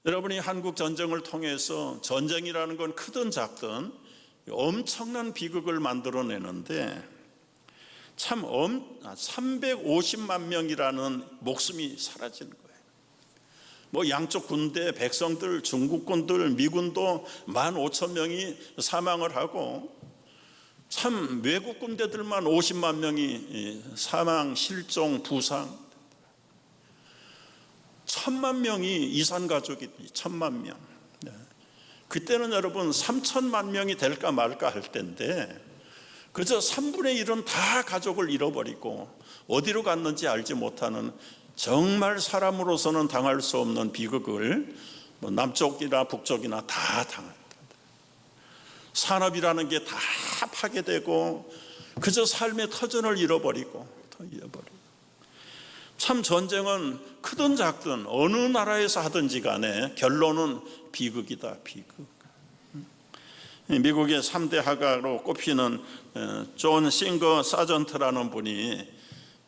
여러분이 한국 전쟁을 통해서 전쟁이라는 건 크든 작든 엄청난 비극을 만들어내는데 참 350만 명이라는 목숨이 사라지는 거예요. 뭐 양쪽 군대, 백성들, 중국군들, 미군도 15,000명이 사망을 하고 참 외국 군대들만 50만 명이 사망, 실종, 부상, 1,000만 명이 이산가족이 1,000만 명. 그때는 여러분 3,000만 명이 될까 말까 할 때인데 그저 3분의 1은 다 가족을 잃어버리고 어디로 갔는지 알지 못하는 정말 사람으로서는 당할 수 없는 비극을 남쪽이나 북쪽이나 다 당합니다. 산업이라는 게 다 파괴되고 그저 삶의 터전을 잃어버리고 참 전쟁은 크든 작든 어느 나라에서 하든지 간에 결론은 비극이다. 비극. 미국의 3대 화가로 꼽히는 존 싱거 사전트라는 분이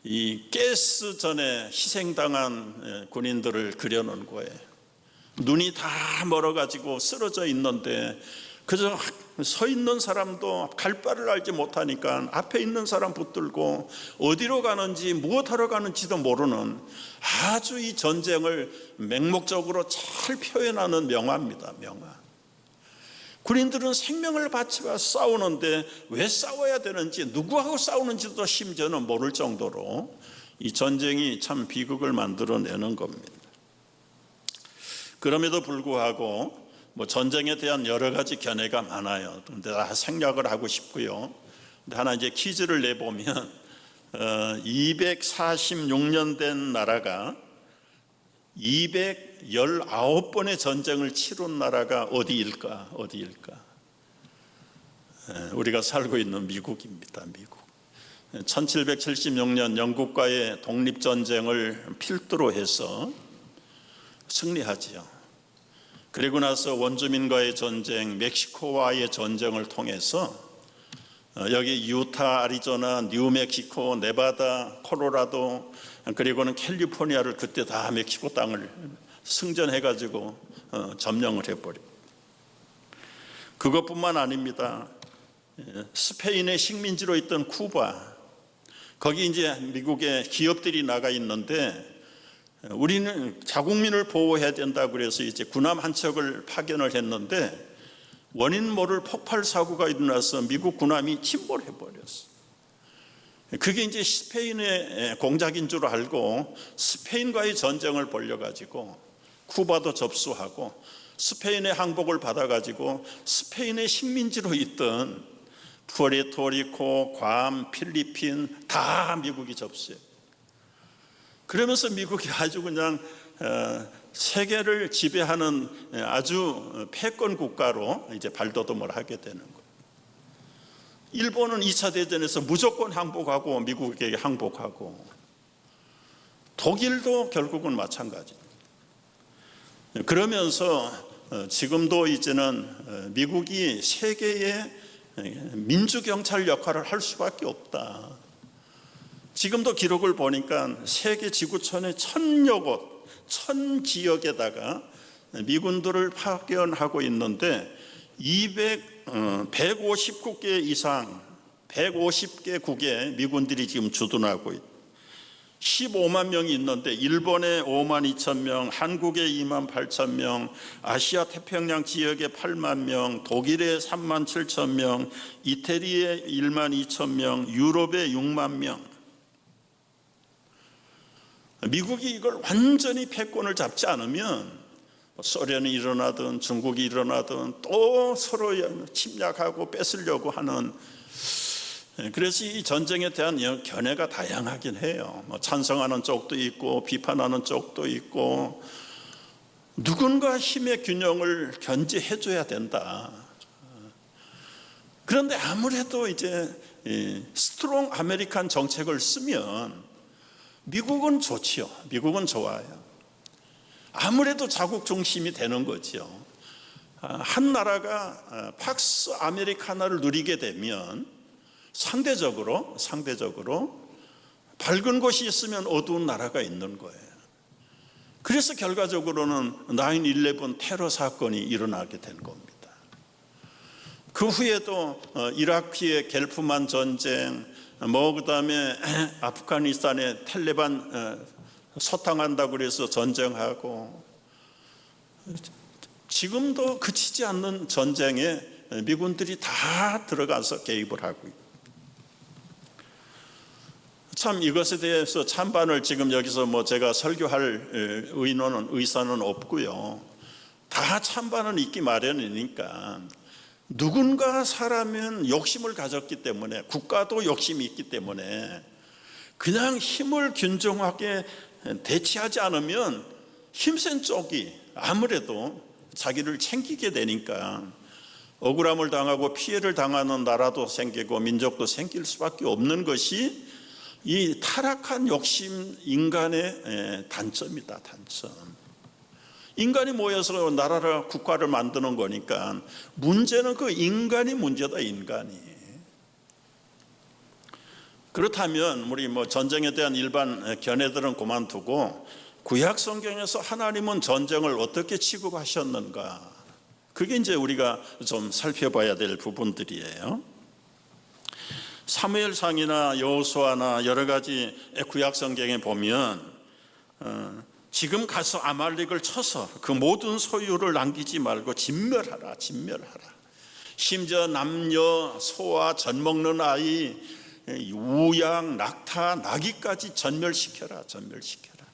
이 가스전에 희생당한 군인들을 그려놓은 거예요. 눈이 다 멀어가지고 쓰러져 있는데 그저 서 있는 사람도 갈 바를 알지 못하니까 앞에 있는 사람 붙들고 어디로 가는지 무엇하러 가는지도 모르는 아주 이 전쟁을 맹목적으로 잘 표현하는 명화입니다. 명화. 군인들은 생명을 바치며 싸우는데 왜 싸워야 되는지, 누구하고 싸우는지도 심지어는 모를 정도로 이 전쟁이 참 비극을 만들어내는 겁니다. 그럼에도 불구하고 전쟁에 대한 여러 가지 견해가 많아요. 근데 다 생략을 하고 싶고요. 근데 하나 이제 퀴즈를 내보면 246년 된 나라가 219번의 전쟁을 치룬 나라가 어디일까? 우리가 살고 있는 미국입니다. 미국. 1776년 영국과의 독립전쟁을 필두로 해서 승리하지요. 그리고 나서 원주민과의 전쟁, 멕시코와의 전쟁을 통해서 여기 유타, 아리조나, 뉴멕시코, 네바다, 콜로라도 그리고는 캘리포니아를 그때 다 멕시코 땅을 승전해가지고 점령을 해버리고 그것뿐만 아닙니다. 스페인의 식민지로 있던 쿠바, 거기 이제 미국의 기업들이 나가 있는데 우리는 자국민을 보호해야 된다고 그래서 이제 군함 한 척을 파견을 했는데 원인 모를 폭발 사고가 일어나서 미국 군함이 침몰해 버렸어. 그게 이제 스페인의 공작인 줄 알고 스페인과의 전쟁을 벌여가지고 쿠바도 접수하고 스페인의 항복을 받아가지고 스페인의 식민지로 있던 푸에르토리코, 괌, 필리핀 다 미국이 접수해. 그러면서 미국이 아주 그냥 세계를 지배하는 아주 패권 국가로 이제 발돋움을 하게 되는 거예요. 일본은 2차 대전에서 무조건 항복하고 미국에게 항복하고 독일도 결국은 마찬가지입니다. 그러면서 지금도 이제는 미국이 세계의 민주경찰 역할을 할 수밖에 없다. 지금도 기록을 보니까 세계 지구촌의 1,000여 곳, 1,000지역에다가 미군들을 파견하고 있는데 159개 이상, 150개국의 미군들이 지금 주둔하고 있다. 15만 명이 있는데 일본에 5만 2천 명, 한국에 2만 8천 명, 아시아 태평양 지역에 8만 명, 독일에 3만 7천 명, 이태리에 1만 2천 명, 유럽에 6만 명. 미국이 이걸 완전히 패권을 잡지 않으면 소련이 일어나든 중국이 일어나든 또 서로 침략하고 뺏으려고 하는, 그래서 이 전쟁에 대한 견해가 다양하긴 해요. 찬성하는 쪽도 있고 비판하는 쪽도 있고 누군가 힘의 균형을 견제해 줘야 된다. 그런데 아무래도 이제 스트롱 아메리칸 정책을 쓰면 미국은 좋지요. 미국은 좋아요. 아무래도 자국 중심이 되는 거죠. 한 나라가 팍스 아메리카나를 누리게 되면 상대적으로 밝은 곳이 있으면 어두운 나라가 있는 거예요. 그래서 결과적으로는 9/11 테러 사건이 일어나게 된 겁니다. 그 후에도 이라크의 겔프만 전쟁, 그다음에 아프가니스탄의 탈레반 소탕한다고 그래서 전쟁하고, 지금도 그치지 않는 전쟁에 미군들이 다 들어가서 개입을 하고 있습니다. 참 이것에 대해서 찬반을 지금 여기서 제가 설교할 의사는 없고요. 다 찬반은 있기 마련이니까, 누군가 사람은 욕심을 가졌기 때문에, 국가도 욕심이 있기 때문에 그냥 힘을 균등하게 대치하지 않으면 힘센 쪽이 아무래도 자기를 챙기게 되니까 억울함을 당하고 피해를 당하는 나라도 생기고 민족도 생길 수밖에 없는 것이 이 타락한 욕심 인간의 단점이다, 단점. 인간이 모여서 나라를, 국가를 만드는 거니까 문제는 그 인간이 문제다, 인간이. 그렇다면 우리 전쟁에 대한 일반 견해들은 그만두고 구약 성경에서 하나님은 전쟁을 어떻게 취급하셨는가, 그게 이제 우리가 좀 살펴봐야 될 부분들이에요. 사무엘상이나 여호수아나 여러 가지 구약 성경에 보면 지금 가서 아말렉을 쳐서 그 모든 소유를 남기지 말고 진멸하라, 진멸하라. 심지어 남녀, 소와 젖 먹는 아이, 우양, 낙타, 나귀까지 전멸시켜라, 전멸시켜라.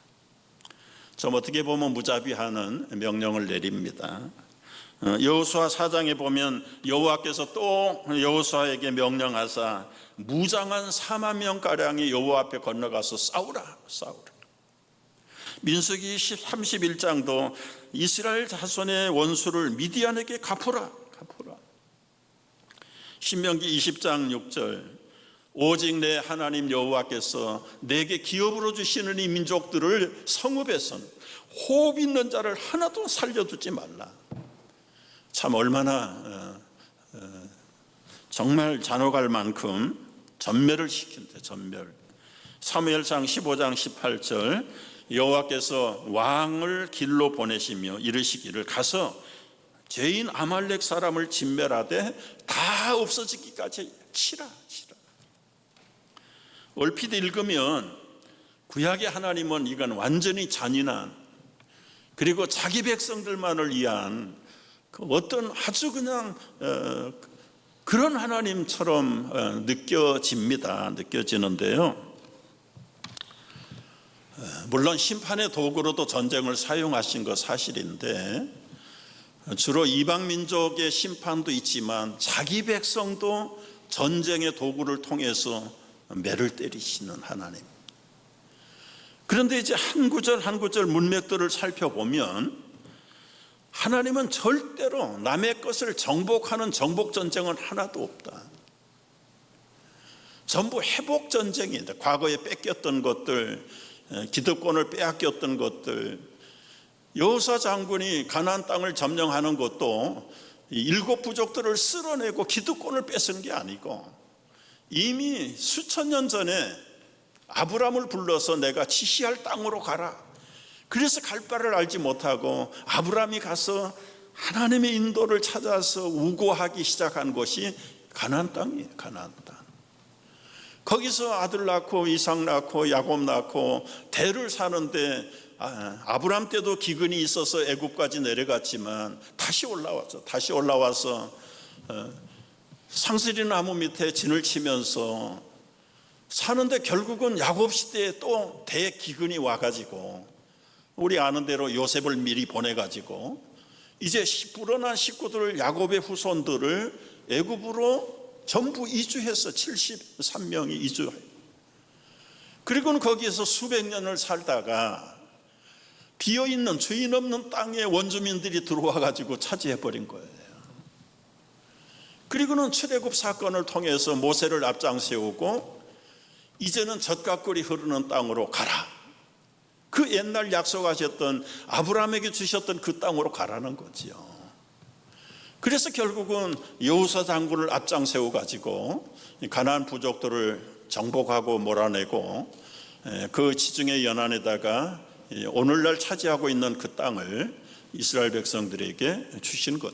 좀 어떻게 보면 무자비하는 명령을 내립니다. 여호수아 4장에 보면 여호와께서 또 여호수아에게 명령하사 무장한 4만 명가량이 여호와 앞에 건너가서 싸우라, 싸우라. 민수기 31장도 이스라엘 자손의 원수를 미디안에게 갚으라, 갚으라. 신명기 20장 6절, 오직 내 하나님 여호와께서 내게 기업으로 주시는 이 민족들을 성읍에선 호흡 있는 자를 하나도 살려두지 말라. 참 얼마나 정말 잔혹할 만큼 전멸을 시킨대, 전멸. 사무엘상 15장 18절, 여호와께서 왕을 길로 보내시며 이르시기를 가서 죄인 아말렉 사람을 진멸하되 다 없어지기까지 치라, 치라. 얼핏 읽으면 구약의 하나님은 이건 완전히 잔인한, 그리고 자기 백성들만을 위한 어떤 아주 그냥 그런 하나님처럼 느껴집니다. 느껴지는데요. 물론 심판의 도구로도 전쟁을 사용하신 거 사실인데, 주로 이방 민족의 심판도 있지만 자기 백성도 전쟁의 도구를 통해서 매를 때리시는 하나님. 그런데 이제 한 구절 한 구절 문맥들을 살펴보면 하나님은 절대로 남의 것을 정복하는 정복전쟁은 하나도 없다. 전부 회복전쟁이다. 과거에 뺏겼던 것들, 기득권을 빼앗겼던 것들. 여호수아 장군이 가나안 땅을 점령하는 것도 7 부족들을 쓸어내고 기득권을 뺏은 게 아니고, 이미 수천 년 전에 아브람을 불러서 내가 지시할 땅으로 가라. 그래서 갈 바를 알지 못하고 아브람이 가서 하나님의 인도를 찾아서 우고하기 시작한 것이 가나안 땅이에요. 가나안 땅. 거기서 아들 낳고 이삭 낳고 야곱 낳고 대를 사는데, 아브람 때도 기근이 있어서 애굽까지 내려갔지만 다시 올라와서 상스리 나무 밑에 진을 치면서 사는데, 결국은 야곱 시대에 또 대기근이 와가지고 우리 아는 대로 요셉을 미리 보내가지고 이제 불어난 식구들, 야곱의 후손들을 애굽으로 전부 이주해서 73명이 이주해요. 그리고는 거기에서 수백 년을 살다가 비어있는 주인 없는 땅에 원주민들이 들어와가지고 차지해버린 거예요. 그리고는 출애굽 사건을 통해서 모세를 앞장 세우고 이제는 젖가꿀이 흐르는 땅으로 가라. 그 옛날 약속하셨던 아브라함에게 주셨던 그 땅으로 가라는 거지요. 그래서 결국은 여호수아 장군을 앞장 세워가지고 가나안 부족들을 정복하고 몰아내고 그 지중해 연안에다가 오늘날 차지하고 있는 그 땅을 이스라엘 백성들에게 주신 것.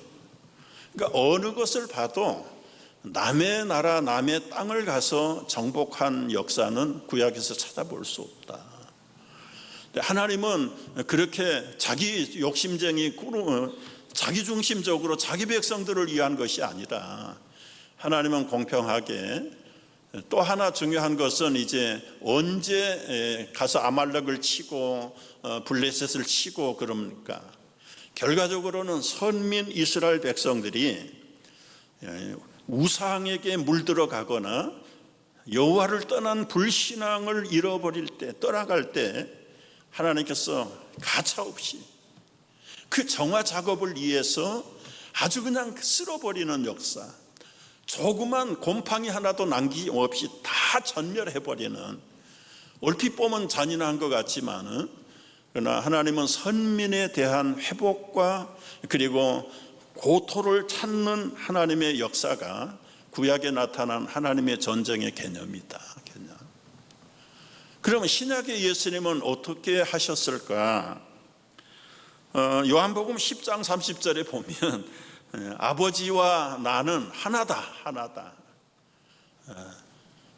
그러니까 어느 것을 봐도 남의 나라, 남의 땅을 가서 정복한 역사는 구약에서 찾아볼 수 없다. 하나님은 그렇게 자기 욕심쟁이, 자기 중심적으로 자기 백성들을 위한 것이 아니라 하나님은 공평하게, 또 하나 중요한 것은 이제 언제 가서 아말렉을 치고 블레셋을 치고 그럽니까? 결과적으로는 선민 이스라엘 백성들이 우상에게 물들어가거나 여호와를 떠난 불신앙을 잃어버릴 때, 떠나갈 때 하나님께서 가차없이 그 정화 작업을 위해서 아주 그냥 쓸어버리는 역사, 조그만 곰팡이 하나도 남김없이 다 전멸해버리는, 얼핏 보면 잔인한 것 같지만은 그러나 하나님은 선민에 대한 회복과 그리고 고토를 찾는 하나님의 역사가 구약에 나타난 하나님의 전쟁의 개념이다. 그러면 신약의 예수님은 어떻게 하셨을까? 요한복음 10장 30절에 보면 아버지와 나는 하나다.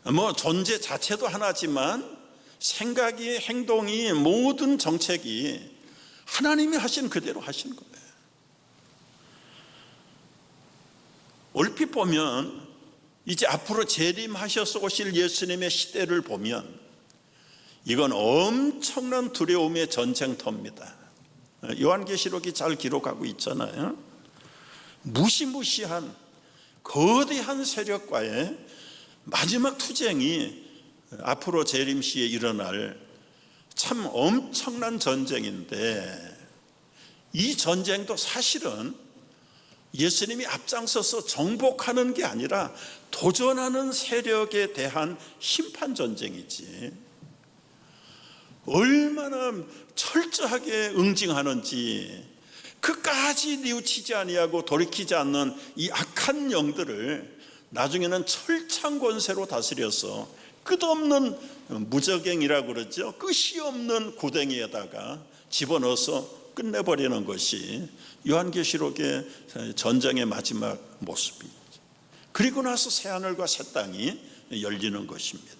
뭐 존재 자체도 하나지만 생각이, 행동이, 모든 정책이 하나님이 하신 그대로 하신 거예요. 얼핏 보면 이제 앞으로 재림하셔서 오실 예수님의 시대를 보면 이건 엄청난 두려움의 전쟁터입니다. 요한계시록이 잘 기록하고 있잖아요. 무시무시한 거대한 세력과의 마지막 투쟁이 앞으로 재림시에 일어날 참 엄청난 전쟁인데, 이 전쟁도 사실은 예수님이 앞장서서 정복하는 게 아니라 도전하는 세력에 대한 심판 전쟁이지, 얼마나 철저하게 응징하는지, 그까지 뉘우치지 아니하고 돌이키지 않는 이 악한 영들을 나중에는 철창 권세로 다스려서 끝없는 무적행이라고 그러죠. 끝이 없는 구덩이에다가 집어넣어서 끝내버리는 것이 요한계시록의 전쟁의 마지막 모습이죠. 그리고 나서 새하늘과 새 땅이 열리는 것입니다.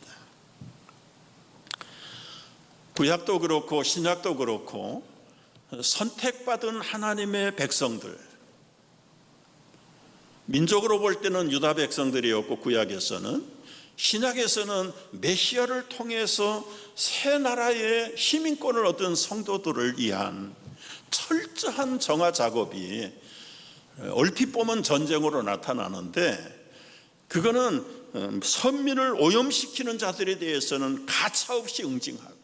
구약도 그렇고 신약도 그렇고 선택받은 하나님의 백성들, 민족으로 볼 때는 유다 백성들이었고, 구약에서는, 신약에서는 메시아를 통해서 새 나라의 시민권을 얻은 성도들을 위한 철저한 정화 작업이 얼핏 보면 전쟁으로 나타나는데, 그거는 선민을 오염시키는 자들에 대해서는 가차없이 응징하고,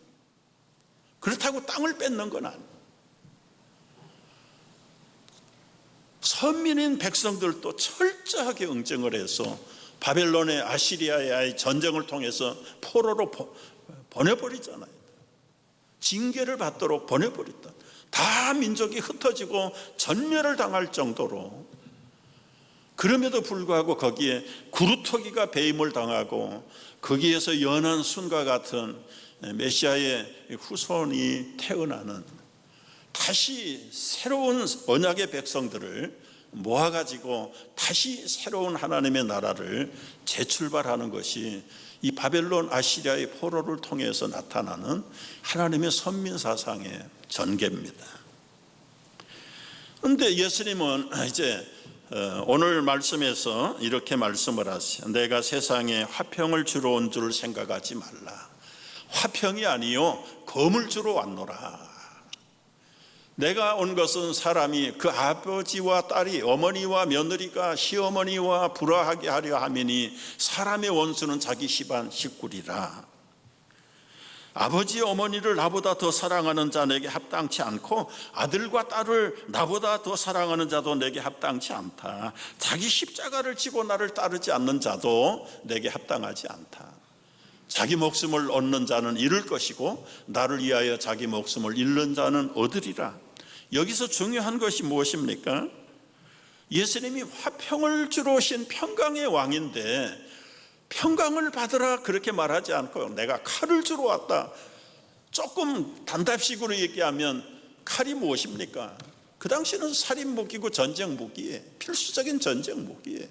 그렇다고 땅을 뺏는 건 아니에요. 선민인 백성들도 철저하게 응징을 해서 바벨론의, 아시리아의 전쟁을 통해서 포로로 보내버리잖아요. 징계를 받도록 보내버렸다. 다 민족이 흩어지고 전멸을 당할 정도로. 그럼에도 불구하고 거기에 구루터기가 배임을 당하고 거기에서 연한 순과 같은 메시아의 후손이 태어나는, 다시 새로운 언약의 백성들을 모아가지고 다시 새로운 하나님의 나라를 재출발하는 것이 이 바벨론, 아시리아의 포로를 통해서 나타나는 하나님의 선민 사상의 전개입니다. 그런데 예수님은 이제 오늘 말씀에서 이렇게 말씀을 하세요. 내가 세상에 화평을 주러 온 줄 생각하지 말라. 화평이 아니요 검을 주러 왔노라. 내가 온 것은 사람이 그 아버지와 딸이, 어머니와 며느리가 시어머니와 불화하게 하려 하매니 사람의 원수는 자기 집안 식구리라. 아버지 어머니를 나보다 더 사랑하는 자 내게 합당치 않고 아들과 딸을 나보다 더 사랑하는 자도 내게 합당치 않다. 자기 십자가를 지고 나를 따르지 않는 자도 내게 합당하지 않다. 자기 목숨을 얻는 자는 잃을 것이고 나를 위하여 자기 목숨을 잃는 자는 얻으리라. 여기서 중요한 것이 무엇입니까? 예수님이 화평을 주러 오신 평강의 왕인데 평강을 받으라 그렇게 말하지 않고 내가 칼을 주러 왔다, 조금 단답식으로 얘기하면 칼이 무엇입니까? 그 당시는 살인 무기고 전쟁 무기에 필수적인 전쟁 무기에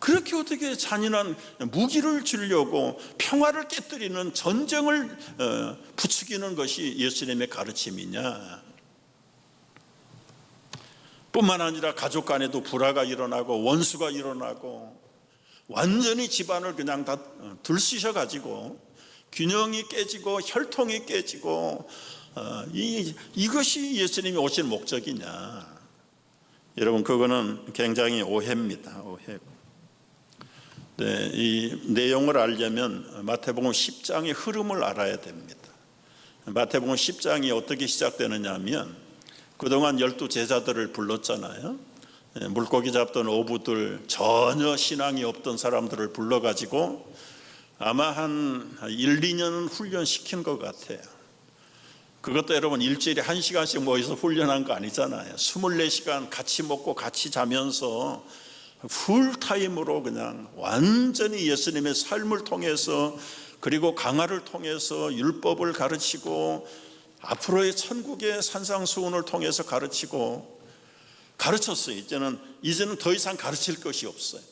그렇게 어떻게 잔인한 무기를 주려고 평화를 깨뜨리는 전쟁을 부추기는 것이 예수님의 가르침이냐? 뿐만 아니라 가족 간에도 불화가 일어나고 원수가 일어나고 완전히 집안을 그냥 다 들쑤셔 가지고 균형이 깨지고 혈통이 깨지고 이것이 예수님이 오신 목적이냐? 여러분, 그거는 굉장히 오해입니다. 오해고. 네, 이 내용을 알려면 마태복음 10장의 흐름을 알아야 됩니다. 마태복음 10장이 어떻게 시작되느냐 하면 그동안 12 제자들을 불렀잖아요. 물고기 잡던 어부들, 전혀 신앙이 없던 사람들을 불러가지고 아마 한 1, 2년은 훈련시킨 것 같아요. 그것도 여러분 일주일에 1시간씩 모여서 훈련한 거 아니잖아요. 24시간 같이 먹고 같이 자면서 풀타임으로 그냥 완전히 예수님의 삶을 통해서 그리고 강화를 통해서 율법을 가르치고 앞으로의 천국의 산상수훈을 통해서 가르쳤어요. 이제는 더 이상 가르칠 것이 없어요.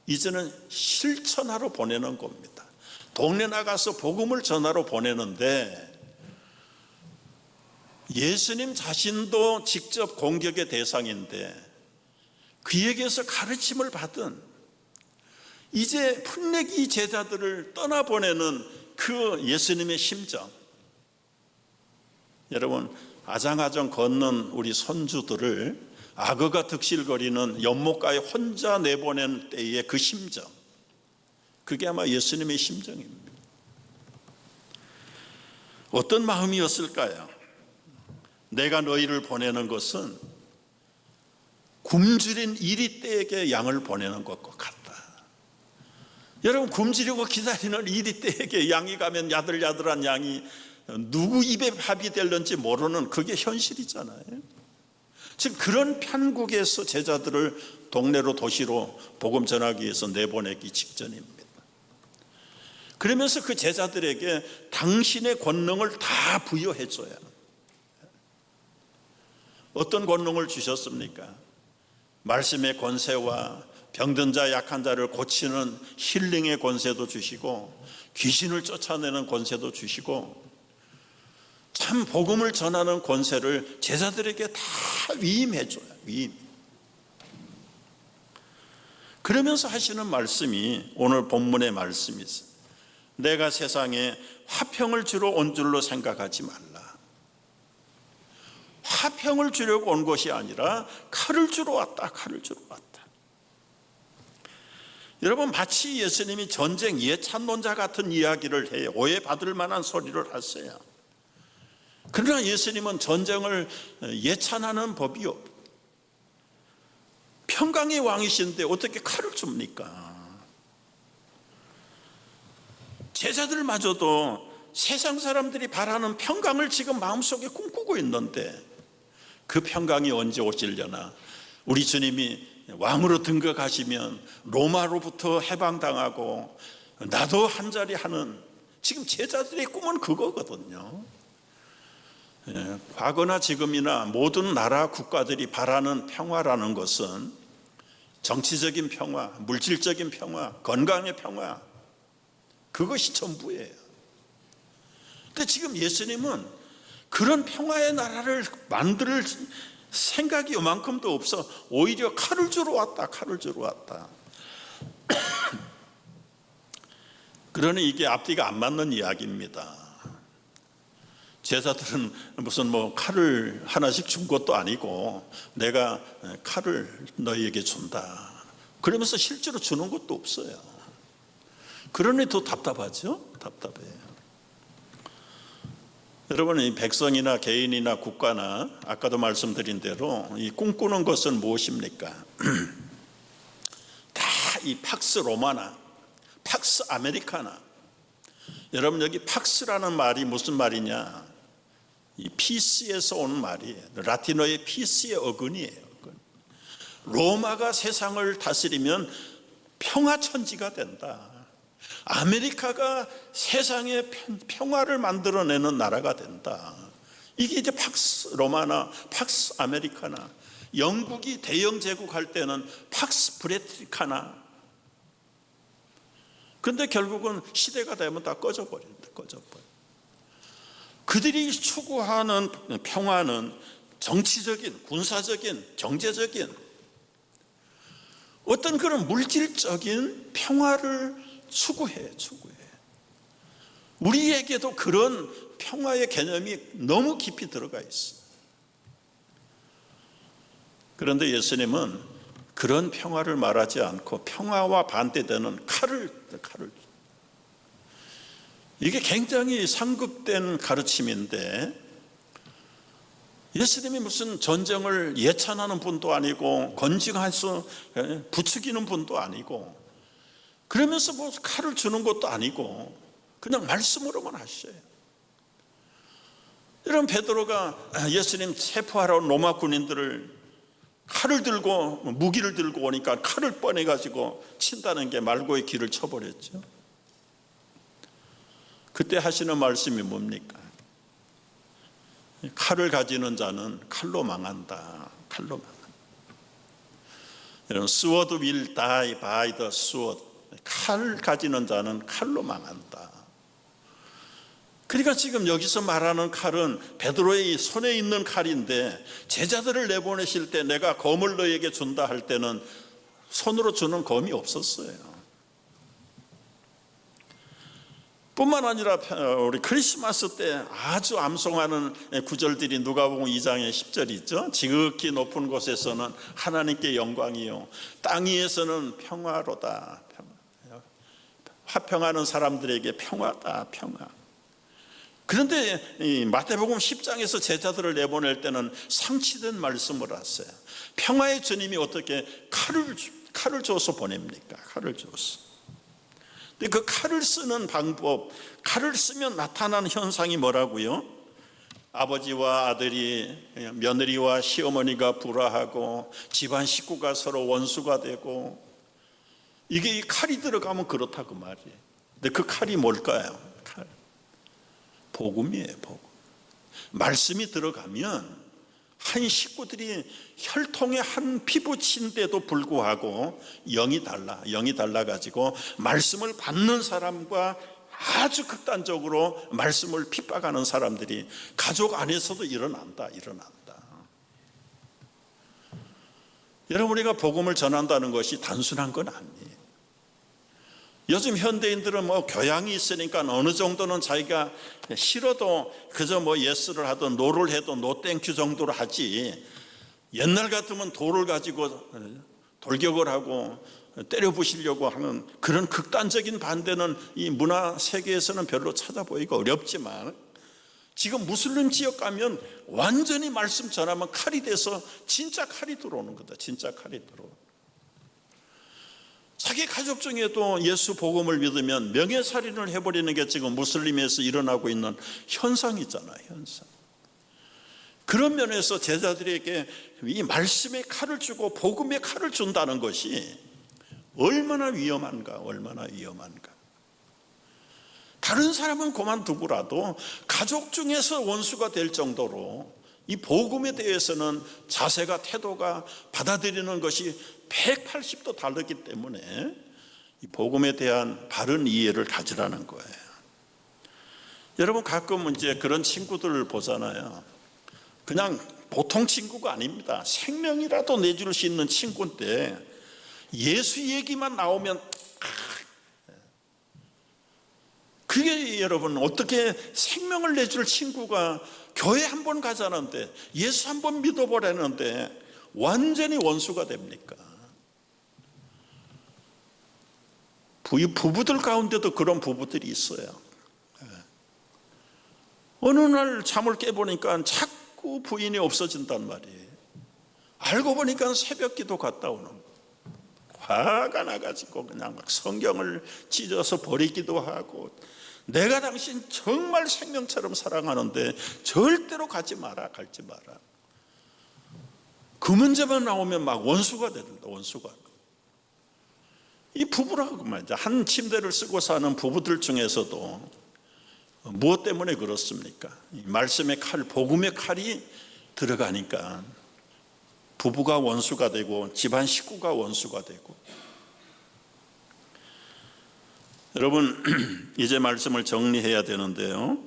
이제는 실천하러 보내는 겁니다. 동네 나가서 복음을 전하러 보내는데 예수님 자신도 직접 공격의 대상인데 그에게서 가르침을 받은 이제 풋내기 제자들을 떠나보내는 그 예수님의 심정, 여러분 아장아장 걷는 우리 손주들을 악어가 득실거리는 연못가에 혼자 내보낸 때의 그 심정, 그게 아마 예수님의 심정입니다. 어떤 마음이었을까요? 내가 너희를 보내는 것은 굶주린 이리떼에게 양을 보내는 것과 같다. 여러분, 굶주리고 기다리는 이리떼에게 양이 가면 야들야들한 양이 누구 입에 밥이 될는지 모르는 그게 현실이잖아요. 지금 그런 편국에서 제자들을 동네로 도시로 복음 전하기 위해서 내보내기 직전입니다. 그러면서 그 제자들에게 당신의 권능을 다 부여해줘야. 어떤 권능을 주셨습니까? 말씀의 권세와 병든 자 약한 자를 고치는 힐링의 권세도 주시고 귀신을 쫓아내는 권세도 주시고 참 복음을 전하는 권세를 제자들에게 다 위임해줘요. 위임. 그러면서 하시는 말씀이 오늘 본문의 말씀이죠. 내가 세상에 화평을 주러 온 줄로 생각하지 말라. 화평을 주려고 온 것이 아니라 칼을 주러 왔다. 칼을 주러 왔다. 여러분, 마치 예수님이 전쟁 예찬론자 같은 이야기를 해요. 오해받을 만한 소리를 하세요. 그러나 예수님은 전쟁을 예찬하는 법이 없고 평강의 왕이신데 어떻게 칼을 줍니까? 제자들마저도 세상 사람들이 바라는 평강을 지금 마음속에 꿈꾸고 있는데 그 평강이 언제 오시려나? 우리 주님이 왕으로 등극하시면 로마로부터 해방당하고 나도 한자리 하는, 지금 제자들의 꿈은 그거거든요. 과거나 지금이나 모든 나라 국가들이 바라는 평화라는 것은 정치적인 평화, 물질적인 평화, 건강의 평화, 그것이 전부예요. 근데 지금 예수님은 그런 평화의 나라를 만들 생각이 요만큼도 없어 오히려 칼을 주러 왔다. 칼을 주러 왔다. 그러니 이게 앞뒤가 안 맞는 이야기입니다. 제자들은 무슨 칼을 하나씩 준 것도 아니고 내가 칼을 너희에게 준다 그러면서 실제로 주는 것도 없어요. 그러니 더 답답하죠? 답답해요. 여러분, 이 백성이나 개인이나 국가나 아까도 말씀드린 대로 이 꿈꾸는 것은 무엇입니까? 다 이 팍스 로마나 팍스 아메리카나. 여러분, 여기 팍스라는 말이 무슨 말이냐? 이 피스에서 온 말이에요. 라틴어의 피스의 어근이에요. 로마가 세상을 다스리면 평화천지가 된다. 아메리카가 세상의 평화를 만들어내는 나라가 된다. 이게 이제 팍스 로마나 팍스 아메리카나, 영국이 대영 제국할 때는 팍스 브레티카나. 그런데 결국은 시대가 되면 다 꺼져버린다. 그들이 추구하는 평화는 정치적인, 군사적인, 경제적인 어떤 그런 물질적인 평화를 추구해. 우리에게도 그런 평화의 개념이 너무 깊이 들어가 있어. 그런데 예수님은 그런 평화를 말하지 않고 평화와 반대되는 칼을. 이게 굉장히 상극된 가르침인데, 예수님이 무슨 전쟁을 예찬하는 분도 아니고 건징해서 부추기는 분도 아니고, 그러면서 뭐 칼을 주는 것도 아니고 그냥 말씀으로만 하셔요. 이런 베드로가 예수님 체포하러 온 로마 군인들을 칼을 들고, 무기를 들고 오니까 칼을 꺼내가지고 친다는 게 말고의 길을 쳐버렸죠. 그때 하시는 말씀이 뭡니까? 칼을 가지는 자는 칼로 망한다. 여러분, sword will die by the sword. 칼 가지는 자는 칼로 망한다. 그러니까 지금 여기서 말하는 칼은 베드로의 손에 있는 칼인데, 제자들을 내보내실 때 내가 검을 너에게 준다 할 때는 손으로 주는 검이 없었어요. 뿐만 아니라 우리 크리스마스 때 아주 암송하는 구절들이 누가복음 2장의 10절이 있죠. 지극히 높은 곳에서는 하나님께 영광이요, 땅 위에서는 평화로다. 화평하는 사람들에게 평화다. 그런데 이 마태복음 10장에서 제자들을 내보낼 때는 상치된 말씀을 하세요. 평화의 주님이 어떻게 칼을 줘서 보냅니까? 칼을 줘서. 근데 그 칼을 쓰는 방법, 칼을 쓰면 나타나는 현상이 뭐라고요? 아버지와 아들이, 며느리와 시어머니가 불화하고 집안 식구가 서로 원수가 되고, 이게 이 칼이 들어가면 그렇다고 말이에요. 근데 그 칼이 뭘까요? 복음이에요. 복음. 말씀이 들어가면 한 식구들이 혈통의 한 피부친데도 불구하고 영이 달라가지고 말씀을 받는 사람과 아주 극단적으로 말씀을 핍박하는 사람들이 가족 안에서도 일어난다. 여러분, 우리가 복음을 전한다는 것이 단순한 건 아니에요. 요즘 현대인들은 뭐 교양이 있으니까 어느 정도는 자기가 싫어도 그저 뭐 예스를 하든 노를 해도 노 땡큐 정도로 하지, 옛날 같으면 돌을 가지고 돌격을 하고 때려 부시려고 하는 그런 극단적인 반대는 이 문화 세계에서는 별로 찾아보기가 어렵지만, 지금 무슬림 지역 가면 완전히 말씀 전하면 칼이 돼서 진짜 칼이 들어오는 거다. 진짜 칼이 들어오는 거다. 자기 가족 중에도 예수 복음을 믿으면 명예살인을 해버리는 게 지금 무슬림에서 일어나고 있는 현상이잖아요. 현상. 그런 면에서 제자들에게 이 말씀의 칼을 주고 복음의 칼을 준다는 것이 얼마나 위험한가. 다른 사람은 그만두고라도 가족 중에서 원수가 될 정도로 이 복음에 대해서는 자세가, 태도가, 받아들이는 것이 180도 다르기 때문에 이 복음에 대한 바른 이해를 가지라는 거예요. 여러분, 가끔 이제 그런 친구들을 보잖아요. 그냥 보통 친구가 아닙니다. 생명이라도 내줄 수 있는 친구인데 예수 얘기만 나오면 그게 여러분, 어떻게 생명을 내줄 친구가 교회 한 번 가자는데, 예수 한 번 믿어보라는데 완전히 원수가 됩니까? 부부들 가운데도 그런 부부들이 있어요. 어느 날 잠을 깨보니까 자꾸 부인이 없어진단 말이에요. 알고 보니까 새벽 기도 갔다 오는 거예요. 화가 나가지고 그냥 막 성경을 찢어서 버리기도 하고, 내가 당신 정말 생명처럼 사랑하는데 절대로 갈지 마라. 그 문제만 나오면 막 원수가 된다. 원수가. 이 부부라고 말이죠. 한 침대를 쓰고 사는 부부들 중에서도 무엇 때문에 그렇습니까? 이 말씀의 칼, 복음의 칼이 들어가니까 부부가 원수가 되고 집안 식구가 원수가 되고. 여러분, 이제 말씀을 정리해야 되는데요,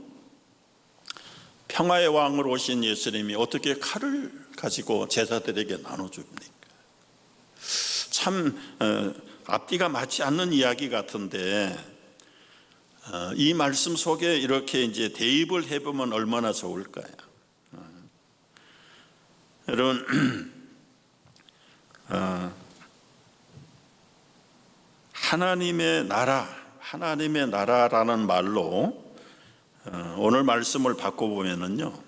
평화의 왕으로 오신 예수님이 어떻게 칼을 가지고 제자들에게 나눠줍니까? 참 앞뒤가 맞지 않는 이야기 같은데, 이 말씀 속에 이렇게 이제 대입을 해보면 얼마나 좋을까요? 여러분, 하나님의 나라라는 말로 오늘 말씀을 바꿔보면은요,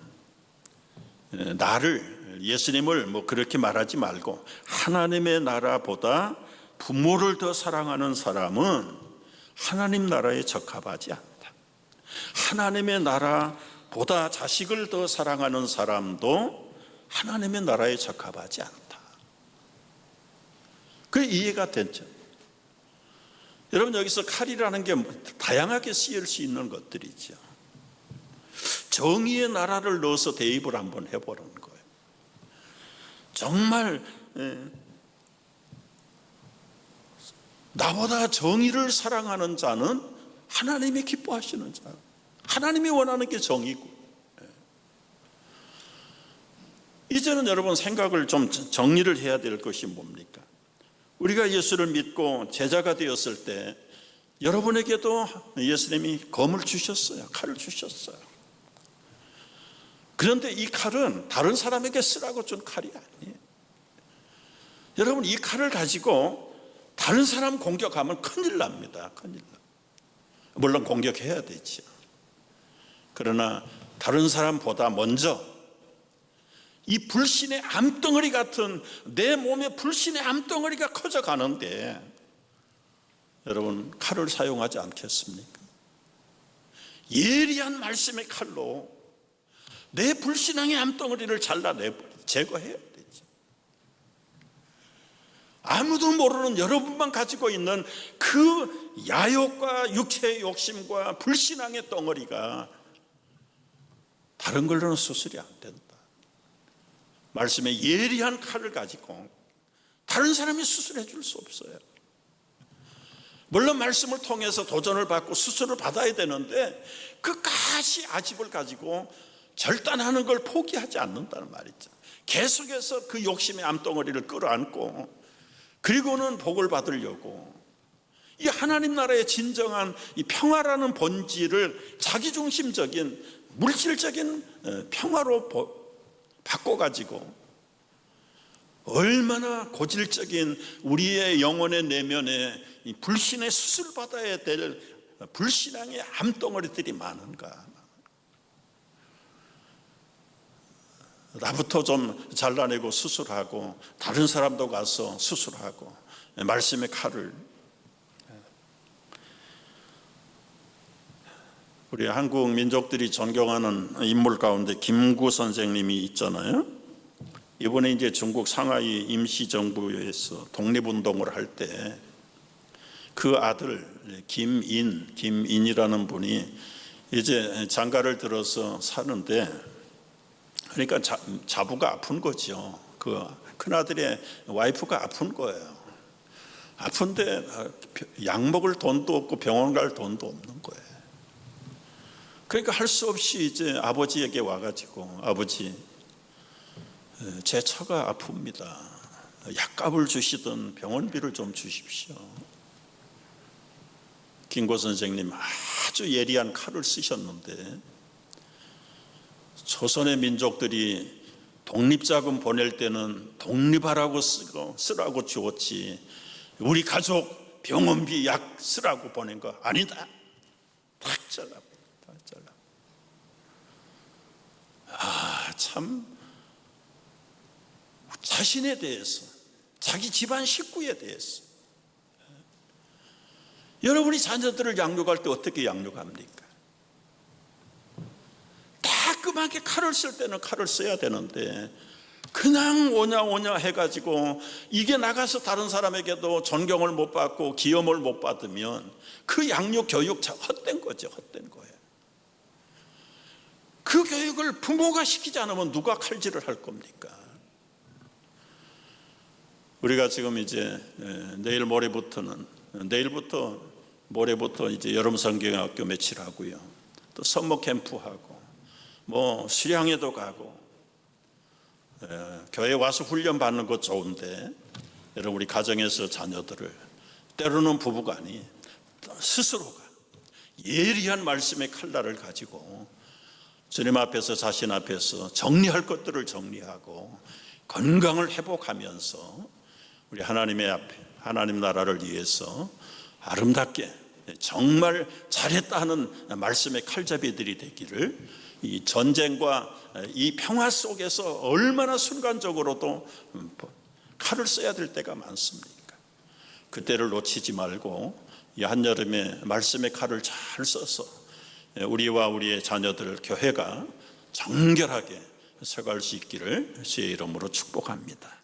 나를, 예수님을 뭐 그렇게 말하지 말고 하나님의 나라보다 부모를 더 사랑하는 사람은 하나님 나라에 적합하지 않다. 하나님의 나라보다 자식을 더 사랑하는 사람도 하나님의 나라에 적합하지 않다. 그 이해가 됐죠. 여러분, 여기서 칼이라는 게 다양하게 쓰일 수 있는 것들이죠. 정의의 나라를 넣어서 대입을 한번 해보는 거예요. 정말 나보다 정의를 사랑하는 자는 하나님이 기뻐하시는 자, 하나님이 원하는 게 정의고. 이제는 여러분, 생각을 좀 정리를 해야 될 것이 뭡니까? 우리가 예수를 믿고 제자가 되었을 때 여러분에게도 예수님이 검을 주셨어요. 칼을 주셨어요. 그런데 이 칼은 다른 사람에게 쓰라고 준 칼이 아니에요. 여러분, 이 칼을 가지고 다른 사람 공격하면 큰일 납니다. 큰일 납니다. 물론 공격해야 되죠. 그러나 다른 사람보다 먼저 이 불신의 암덩어리 같은 내 몸에 불신의 암덩어리가 커져가는데 여러분, 칼을 사용하지 않겠습니까? 예리한 말씀의 칼로 내 불신앙의 암덩어리를 잘라내 제거해야 되죠. 아무도 모르는 여러분만 가지고 있는 그 야욕과 육체의 욕심과 불신앙의 덩어리가 다른 걸로는 수술이 안 된다. 말씀의 예리한 칼을 가지고 다른 사람이 수술해 줄 수 없어요. 물론 말씀을 통해서 도전을 받고 수술을 받아야 되는데 끝까지 아집을 가지고 절단하는 걸 포기하지 않는다는 말이죠. 계속해서 그 욕심의 암덩어리를 끌어안고 그리고는 복을 받으려고 이 하나님 나라의 진정한 이 평화라는 본질을 자기중심적인 물질적인 평화로 바꿔가지고 얼마나 고질적인 우리의 영혼의 내면에 이 불신의 수술받아야 될 불신앙의 암덩어리들이 많은가. 나부터 좀 잘라내고 수술하고 다른 사람도 가서 수술하고 말씀의 칼을. 우리 한국 민족들이 존경하는 인물 가운데 김구 선생님이 있잖아요. 이번에 이제 중국 상하이 임시정부에서 독립운동을 할 때 그 아들 김인이라는 분이 이제 장가를 들어서 사는데, 그러니까 자부가 아픈 거죠. 그 큰아들의 와이프가 아픈 거예요. 아픈데 약 먹을 돈도 없고 병원 갈 돈도 없는 거예요. 그러니까 할 수 없이 이제 아버지에게 와가지고, 아버지, 제 처가 아픕니다. 약값을 주시든 병원비를 좀 주십시오. 김구 선생님 아주 예리한 칼을 쓰셨는데, 조선의 민족들이 독립자금 보낼 때는 독립하라고 쓰라고 주었지 우리 가족 병원비 약 쓰라고 보낸 거 아니다. 탁 잘라. 참 자신에 대해서, 자기 집안 식구에 대해서. 여러분이 자녀들을 양육할 때 어떻게 양육합니까? 따끔하게 칼을 쓸 때는 칼을 써야 되는데 그냥 오냐 해가지고 이게 나가서 다른 사람에게도 존경을 못 받고 기염을 못 받으면 그 양육 교육 헛된 거죠. 헛된 거예요. 그 교육을 부모가 시키지 않으면 누가 칼질을 할 겁니까? 우리가 지금 이제 내일부터 모레부터 이제 여름 성경학교 며칠 하고요. 또 선모 캠프 하고 뭐 수양회도 가고 교회 와서 훈련 받는 거 좋은데 여러분 우리 가정에서 자녀들을 때로는 부부간이 스스로가 예리한 말씀의 칼날을 가지고 주님 앞에서 자신 앞에서 정리할 것들을 정리하고 건강을 회복하면서 우리 하나님의 앞에 하나님 나라를 위해서 아름답게 정말 잘했다 하는 말씀의 칼잡이들이 되기를, 이 전쟁과 이 평화 속에서 얼마나 순간적으로도 칼을 써야 될 때가 많습니까? 그때를 놓치지 말고 이 한여름에 말씀의 칼을 잘 써서 우리와 우리의 자녀들, 교회가 정결하게 서갈 수 있기를 주의 이름으로 축복합니다.